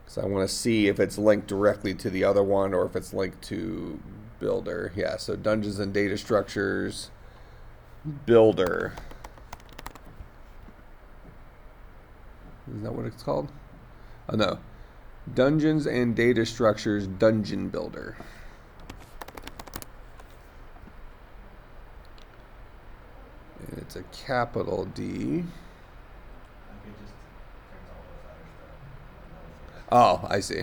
because I want to see if it's linked directly to the other one or if it's linked to builder. Yeah, so Dungeons and Data Structures, builder. Is that what it's called? Oh no. Dungeons and Data Structures Dungeon Builder. And it's a capital D. Oh, I see.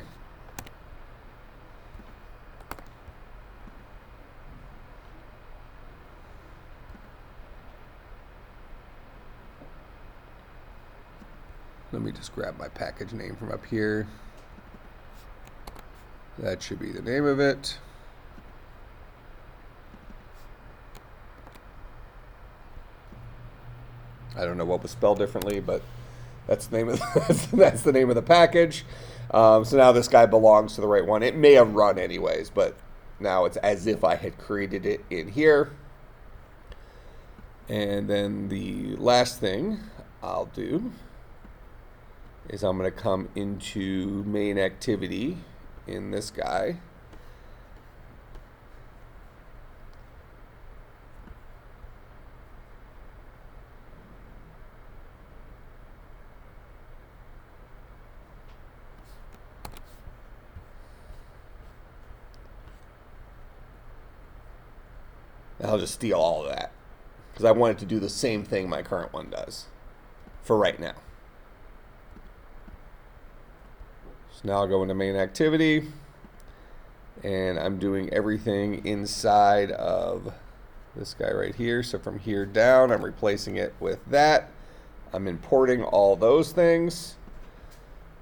Let me just grab my package name from up here. That should be the name of it. I don't know what was spelled differently, but that's the name of that's the name of the package. So now this guy belongs to the right one. It may have run anyways, but now it's as if I had created it in here. And then the last thing I'll do is I'm going to come into main activity in this guy. And I'll just steal all of that, because I want it to do the same thing my current one does for right now. So now I'll go into main activity, and I'm doing everything inside of this guy right here. So from here down, I'm replacing it with that. I'm importing all those things.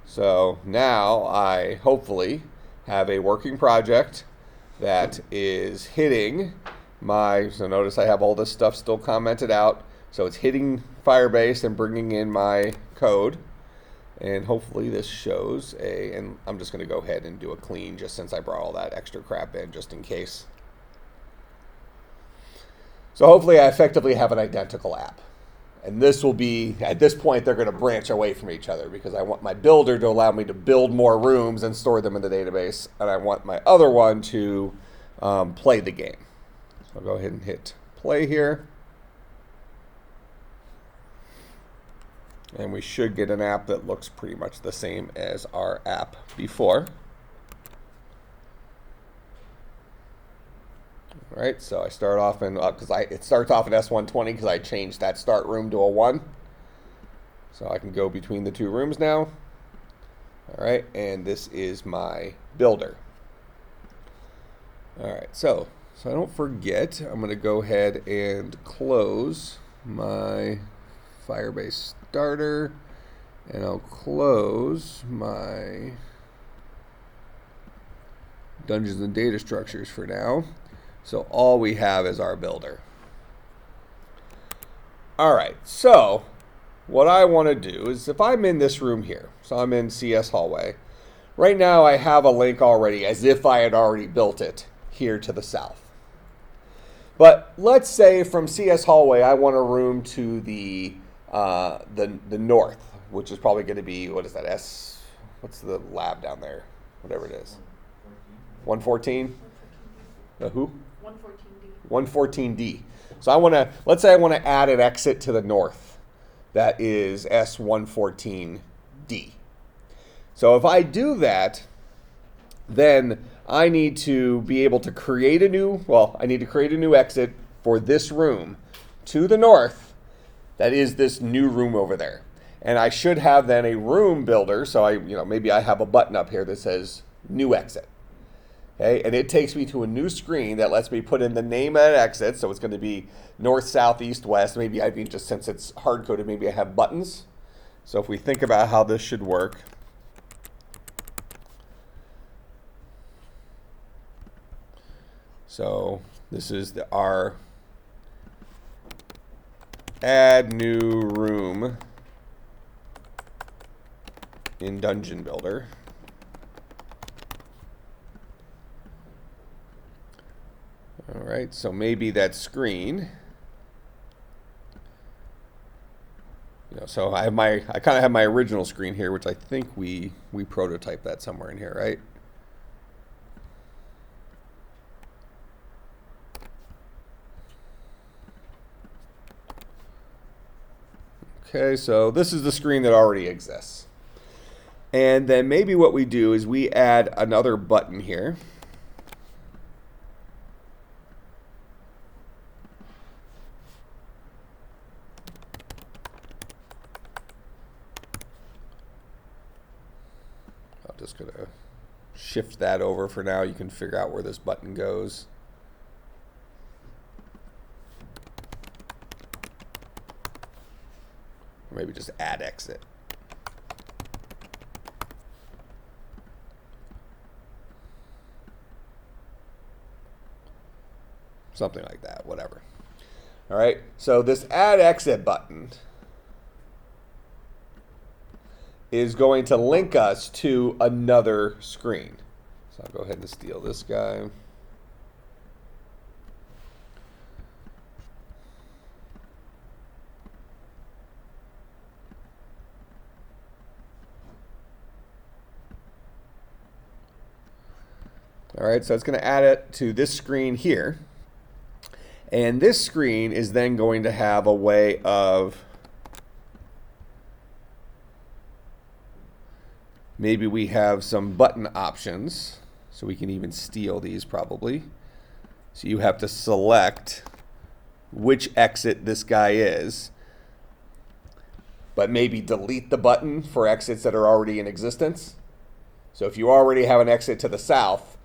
So now I hopefully have a working project that is hitting my, so notice I have all this stuff still commented out. So it's hitting Firebase and bringing in my code. And hopefully this shows and I'm just going to go ahead and do a clean just since I brought all that extra crap in just in case. So hopefully I effectively have an identical app. And this will be, at this point, they're going to branch away from each other, because I want my builder to allow me to build more rooms and store them in the database. And I want my other one to play the game. So I'll go ahead and hit play here. And we should get an app that looks pretty much the same as our app before. All right, so I start off in, because it starts off in S120 because I changed that start room to a 1. So I can go between the two rooms now. All right, and this is my builder. All right, so I don't forget, I'm going to go ahead and close my Firebase starter, and I'll close my Dungeons and Data Structures for now. So all we have is our builder. All right, so what I want to do is if I'm in this room here, so I'm in CS Hallway, right now I have a link already as if I had already built it here to the south. But let's say from CS Hallway I want a room to the north, which is probably going to be, what is that, what's the lab down there? Whatever it is. 114? The who? 114D. 114D. So let's say I want to add an exit to the north. That is S114D. So if I do that, then I need to be able to create a new exit for this room to the north. That is this new room over there. And I should have then a room builder. So maybe I have a button up here that says new exit. Okay, and it takes me to a new screen that lets me put in the name of that exit. So it's going to be north, south, east, west. Maybe I mean, just since it's hard-coded, maybe I have buttons. So if we think about how this should work. So this is our add new room in Dungeon Builder. All right, so maybe that screen. So I kind of have my original screen here, which I think we prototyped that somewhere in here, right? Okay, so this is the screen that already exists. And then maybe what we do is we add another button here. I'm just going to shift that over for now. You can figure out where this button goes. Or maybe just add exit. Something like that, whatever. All right, so this add exit button is going to link us to another screen. So I'll go ahead and steal this guy. All right, so it's going to add it to this screen here. And this screen is then going to have a way of, maybe we have some button options. So we can even steal these probably. So you have to select which exit this guy is, but maybe delete the button for exits that are already in existence. So if you already have an exit to the south,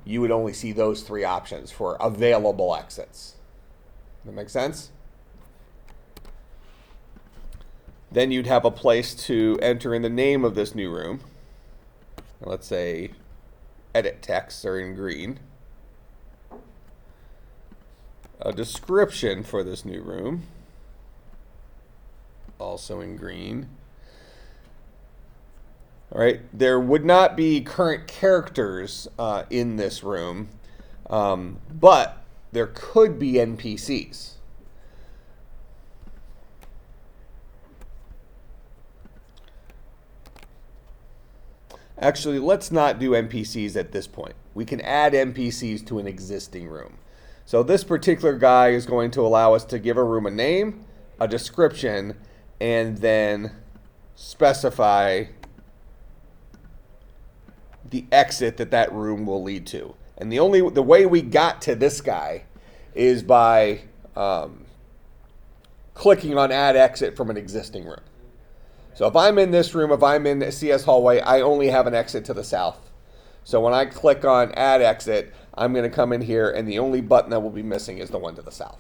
you would only see those three options for available exits. That make sense? Then you'd have a place to enter in the name of this new room. Let's say edit texts are in green. A description for this new room, also in green. All right, there would not be current characters in this room, but there could be NPCs. Actually, let's not do NPCs at this point. We can add NPCs to an existing room. So this particular guy is going to allow us to give a room a name, a description, and then specify the exit that room will lead to. And the way we got to this guy is by clicking on add exit from an existing room. So if I'm in this room, if I'm in CS Hallway, I only have an exit to the south. So when I click on add exit, I'm going to come in here, and the only button that will be missing is the one to the south.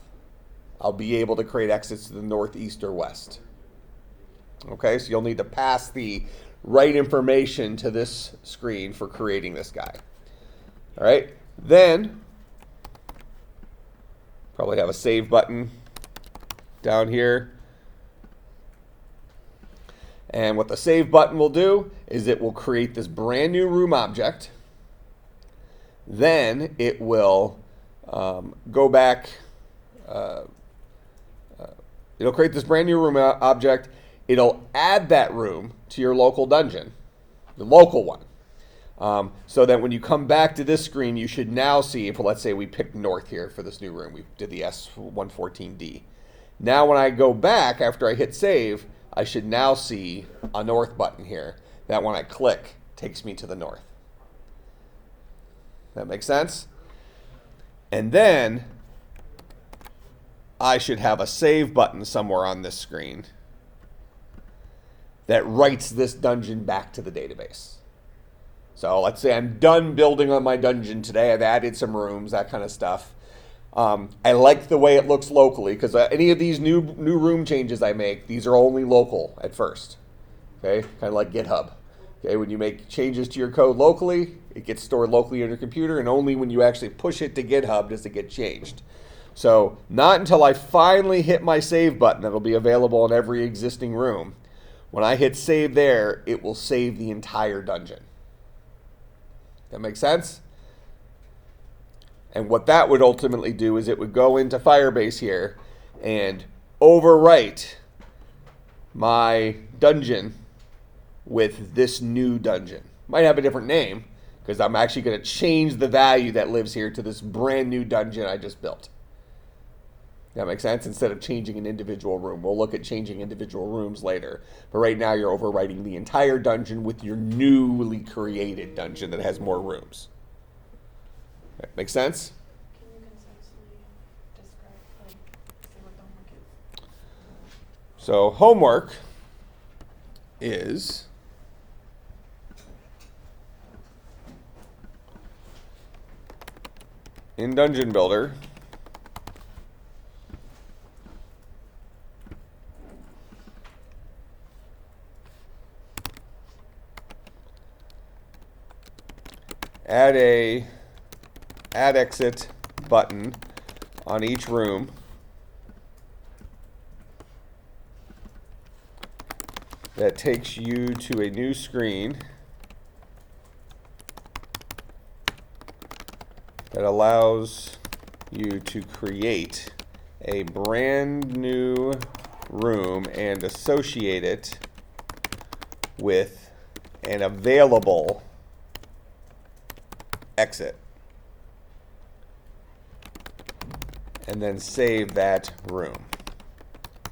I'll be able to create exits to the north, east, or west. Okay, so you'll need to pass the right information to this screen for creating this guy. All right, then probably have a save button down here. And what the save button will do is it will create this brand new room object. Then it will go back. It'll create this brand new room object. It'll add that room to your local dungeon, the local one. So that when you come back to this screen, you should now see, if let's say we picked north here for this new room, we did the S114D. Now when I go back after I hit save, I should now see a north button here that when I click takes me to the north. That makes sense? And then I should have a save button somewhere on this screen that writes this dungeon back to the database. So let's say I'm done building on my dungeon today. I've added some rooms, that kind of stuff. I like the way it looks locally because any of these new room changes I make, these are only local at first. Okay, kind of like GitHub. Okay, when you make changes to your code locally, it gets stored locally on your computer, and only when you actually push it to GitHub does it get changed. So not until I finally hit my save button that'll be available in every existing room. When I hit save there, it will save the entire dungeon. That makes sense? And what that would ultimately do is it would go into Firebase here and overwrite my dungeon with this new dungeon. Might have a different name because I'm actually going to change the value that lives here to this brand new dungeon I just built. That makes sense? Instead of changing an individual room. We'll look at changing individual rooms later. But right now you're overwriting the entire dungeon with your newly created dungeon that has more rooms. That makes sense? Can you concisely describe, say what the homework is? So homework is in Dungeon Builder, add exit button on each room that takes you to a new screen that allows you to create a brand new room and associate it with an available exit. And then save that room.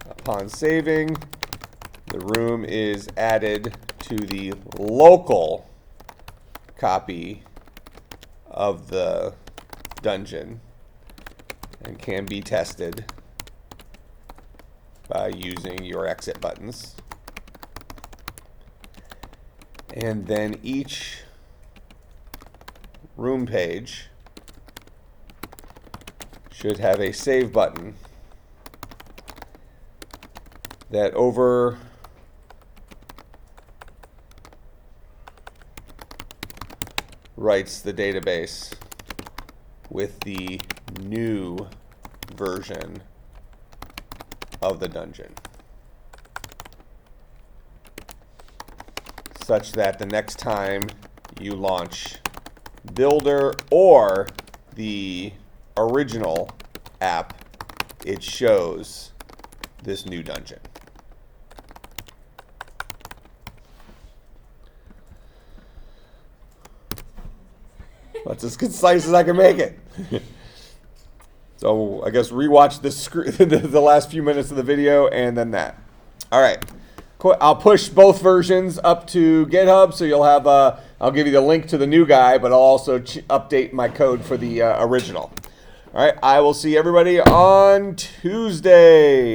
Upon saving, the room is added to the local copy of the dungeon and can be tested by using your exit buttons. And then each room page should have a save button that overwrites the database with the new version of the dungeon, such that the next time you launch Builder or the original app, it shows this new dungeon. That's as concise as I can make it. So I guess rewatch the last few minutes of the video and then that. All right. I'll push both versions up to GitHub, so you'll have I'll give you the link to the new guy, but I'll also update my code for the original. All right, I will see everybody on Tuesday.